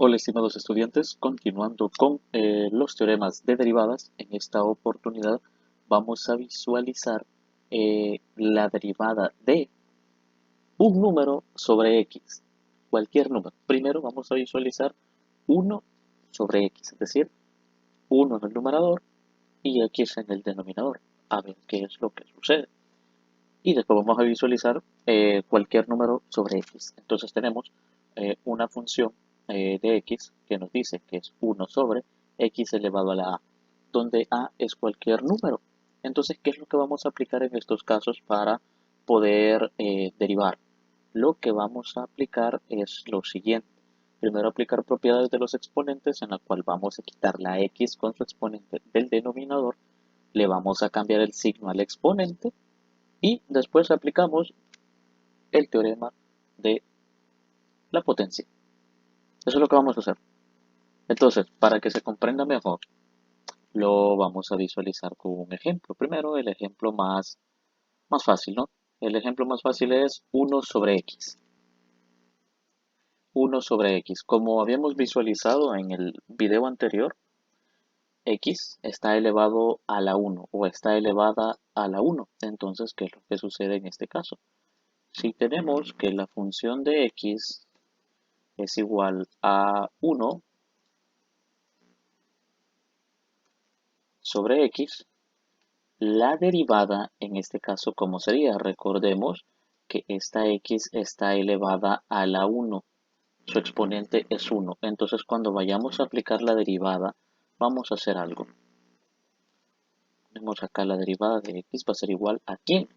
Hola, estimados estudiantes, continuando con los teoremas de derivadas, en esta oportunidad vamos a visualizar la derivada de un número sobre x, cualquier número. Primero vamos a visualizar 1 sobre x, es decir, 1 en el numerador y x en el denominador, a ver qué es lo que sucede. Y después vamos a visualizar cualquier número sobre x. Entonces tenemos una función de x que nos dice que es 1 sobre x elevado a la a, donde a es cualquier número. Entonces, ¿qué es lo que vamos a aplicar en estos casos para poder derivar? Lo que vamos a aplicar es lo siguiente. Primero aplicar propiedades de los exponentes, en la cual vamos a quitar la x con su exponente del denominador, le vamos a cambiar el signo al exponente y después aplicamos el teorema de la potencia. Eso es lo que vamos a hacer. Entonces, para que se comprenda mejor, lo vamos a visualizar con un ejemplo. Primero, el ejemplo más fácil, ¿no? El ejemplo más fácil es 1 sobre x. 1 sobre x. Como habíamos visualizado en el video anterior, x está elevado a la 1 o está elevada a la 1. Entonces, ¿qué es lo que sucede en este caso? Si tenemos que la función de x es igual a 1 sobre x, la derivada en este caso, ¿cómo sería? Recordemos que esta x está elevada a la 1, su exponente es 1. Entonces, cuando vayamos a aplicar la derivada, vamos a hacer algo. Tenemos acá la derivada de x va a ser igual a ¿quién?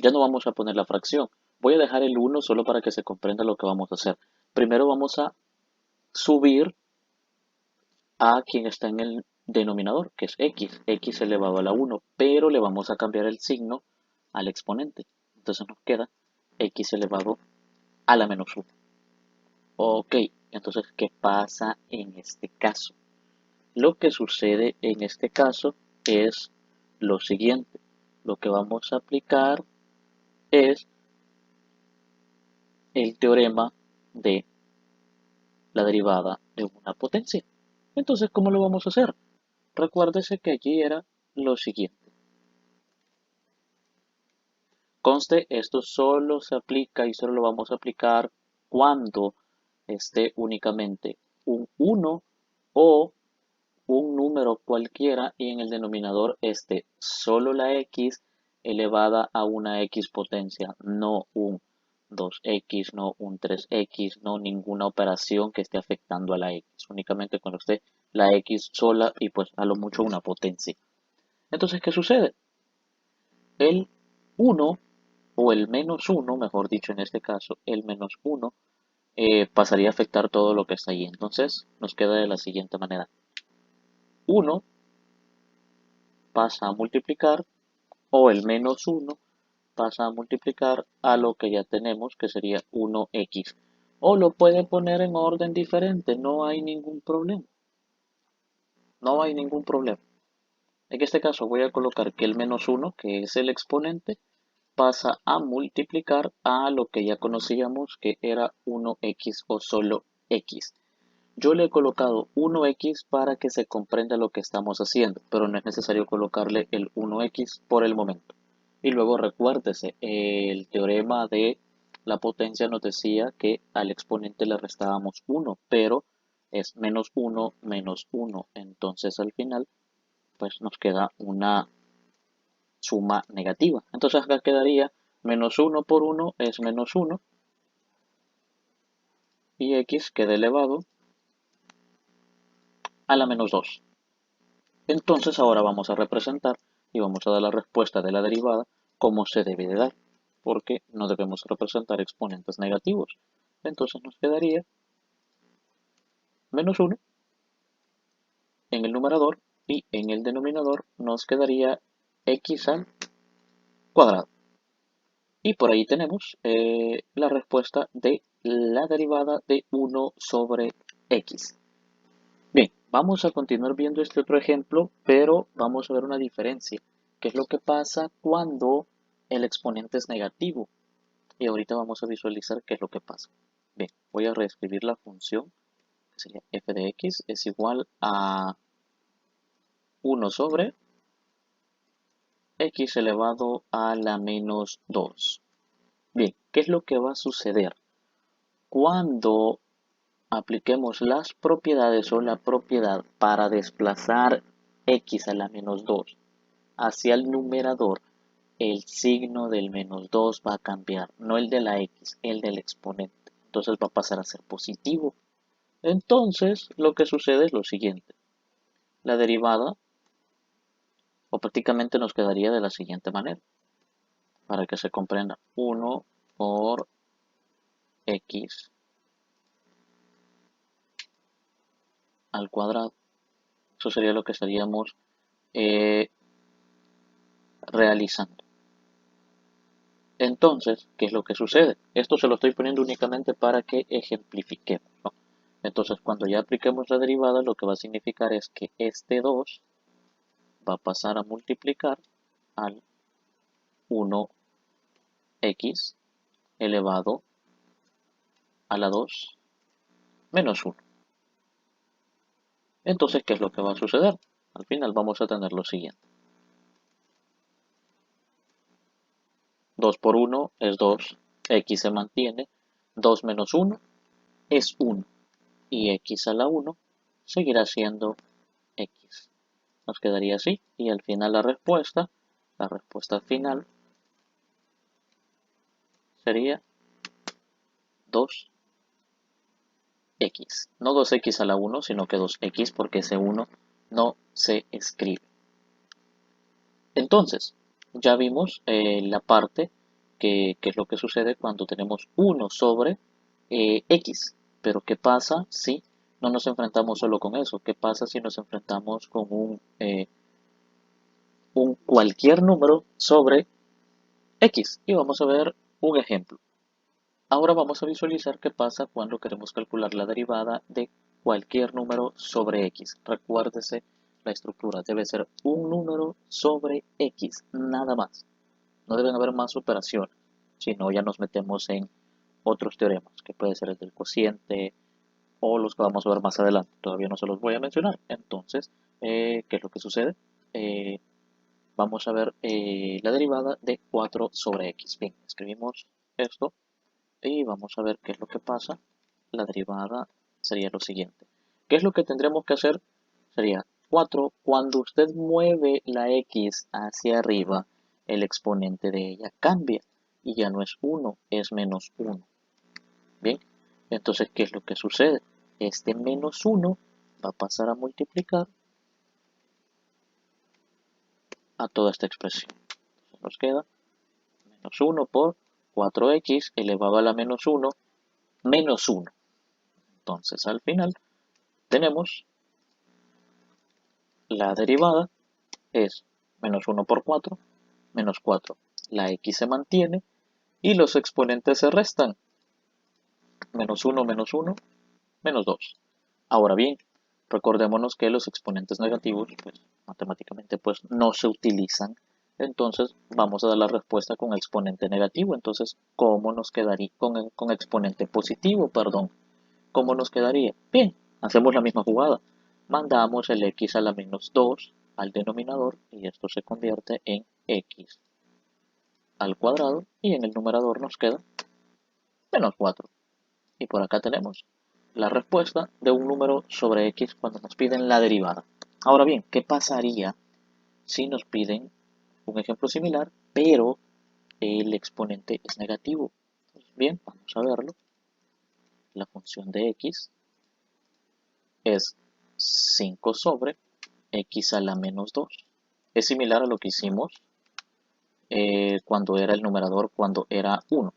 Ya no vamos a poner la fracción. Voy a dejar el 1 solo para que se comprenda lo que vamos a hacer. Primero vamos a subir a quien está en el denominador, que es x elevado a la 1, pero le vamos a cambiar el signo al exponente. Entonces nos queda x elevado a la menos 1. Ok, entonces, ¿qué pasa en este caso? Lo que sucede en este caso es lo siguiente. Lo que vamos a aplicar es el teorema de la derivada de una potencia. Entonces, ¿cómo lo vamos a hacer? Recuérdese que allí era lo siguiente. Conste, esto solo se aplica y solo lo vamos a aplicar cuando esté únicamente un 1 o un número cualquiera y en el denominador esté solo la x elevada a una x potencia, no un 2x, no un 3x, no ninguna operación que esté afectando a la x, únicamente cuando esté la x sola y pues a lo mucho una potencia. Entonces, ¿qué sucede? El 1 o el menos 1, mejor dicho en este caso, el menos 1 pasaría a afectar todo lo que está allí. Entonces nos queda de la siguiente manera. 1 pasa a multiplicar o el menos 1 pasa a multiplicar a lo que ya tenemos que sería 1x. O lo puede poner en orden diferente, no hay ningún problema. No hay ningún problema. En este caso voy a colocar que el menos 1, que es el exponente, pasa a multiplicar a lo que ya conocíamos que era 1x o solo x. Yo le he colocado 1x para que se comprenda lo que estamos haciendo, pero no es necesario colocarle el 1x por el momento. Y luego recuérdese, el teorema de la potencia nos decía que al exponente le restábamos 1, pero es menos 1 menos 1. Entonces al final pues nos queda una suma negativa. Entonces acá quedaría menos 1 por 1 es menos 1 y x queda elevado a la menos 2. Entonces ahora vamos a representar y vamos a dar la respuesta de la derivada como se debe de dar, porque no debemos representar exponentes negativos. Entonces nos quedaría menos 1 en el numerador y en el denominador nos quedaría x al cuadrado. Y por ahí tenemos la respuesta de la derivada de 1 sobre x. Bien, vamos a continuar viendo este otro ejemplo, pero vamos a ver una diferencia. ¿Qué es lo que pasa cuando el exponente es negativo? Y ahorita vamos a visualizar qué es lo que pasa. Bien, voy a reescribir la función que sería f de x, es igual a 1 sobre x elevado a la menos 2. Bien, ¿qué es lo que va a suceder? Cuando apliquemos las propiedades o la propiedad para desplazar x a la menos 2 hacia el numerador, el signo del menos 2 va a cambiar, no el de la x, el del exponente. Entonces va a pasar a ser positivo. Entonces lo que sucede es lo siguiente. La derivada, o prácticamente nos quedaría de la siguiente manera, para que se comprenda. 1 por x al cuadrado. Eso sería lo que estaríamos eh, realizando. Entonces, ¿qué es lo que sucede? Esto se lo estoy poniendo únicamente para que ejemplifiquemos, ¿no? Entonces, cuando ya apliquemos la derivada, lo que va a significar es que este 2 va a pasar a multiplicar al 1x elevado a la 2 menos 1. Entonces, ¿qué es lo que va a suceder? Al final vamos a tener lo siguiente. 2 por 1 es 2, x se mantiene, 2 menos 1 es 1 y x a la 1 seguirá siendo x. Nos quedaría así y al final la respuesta final sería 2x. No 2x a la 1, sino que 2x porque ese 1 no se escribe. Entonces, ya vimos la parte que es lo que sucede cuando tenemos 1 sobre x. Pero ¿qué pasa si no nos enfrentamos solo con eso? ¿Qué pasa si nos enfrentamos con un cualquier número sobre x? Y vamos a ver un ejemplo. Ahora vamos a visualizar qué pasa cuando queremos calcular la derivada de cualquier número sobre x. Recuérdese la estructura, debe ser un número sobre x, nada más. No deben haber más operaciones, si no ya nos metemos en otros teoremas, que puede ser el del cociente o los que vamos a ver más adelante. Todavía no se los voy a mencionar. Entonces, ¿qué es lo que sucede? Eh, Vamos a ver la derivada de 4 sobre x. Bien, escribimos esto y vamos a ver qué es lo que pasa. La derivada sería lo siguiente. ¿Qué es lo que tendremos que hacer? Sería 4. Cuando usted mueve la x hacia arriba, el exponente de ella cambia y ya no es 1, es menos 1. Bien, entonces, ¿qué es lo que sucede? Este menos 1 va a pasar a multiplicar a toda esta expresión. Entonces nos queda menos 1 por 4x elevado a la menos 1, menos 1. Entonces, al final, tenemos la derivada es menos 1 por 4, menos 4. La x se mantiene y los exponentes se restan. Menos 1, menos 1, menos 2. Ahora bien, recordémonos que los exponentes negativos, pues matemáticamente pues no se utilizan. Entonces vamos a dar la respuesta con exponente negativo. Entonces, ¿cómo nos quedaría con exponente positivo? Perdón. ¿Cómo nos quedaría? Bien, hacemos la misma jugada. Mandamos el x a la menos 2 al denominador y esto se convierte en x al cuadrado y en el numerador nos queda menos 4. Y por acá tenemos la respuesta de un número sobre x cuando nos piden la derivada. Ahora bien, ¿qué pasaría si nos piden un ejemplo similar, pero el exponente es negativo? Pues bien, vamos a verlo. La función de x es 5 sobre x a la menos 2. Es similar a lo que hicimos cuando era el numerador, cuando era 1.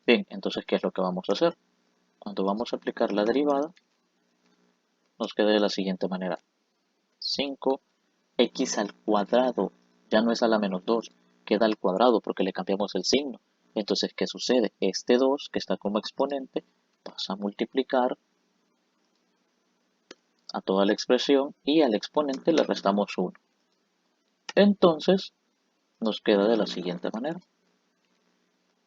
Bien, entonces, ¿qué es lo que vamos a hacer? Cuando vamos a aplicar la derivada, nos queda de la siguiente manera. 5x al cuadrado, ya no es a la menos 2, queda al cuadrado porque le cambiamos el signo. Entonces, ¿qué sucede? Este 2 que está como exponente pasa a multiplicar a toda la expresión y al exponente le restamos 1. Entonces, nos queda de la siguiente manera.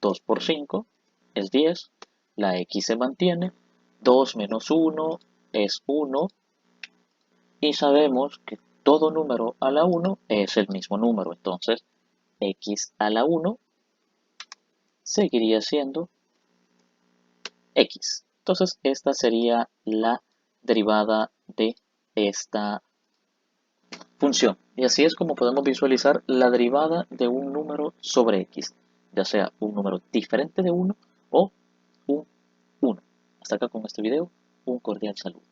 2 por 5 es 10, la x se mantiene, 2 menos 1 es 1 y sabemos que todo número a la 1 es el mismo número. Entonces, x a la 1 seguiría siendo x. Entonces, esta sería la derivada de esta función. Y así es como podemos visualizar la derivada de un número sobre x, ya sea un número diferente de 1 o un 1. Hasta acá con este video, un cordial saludo.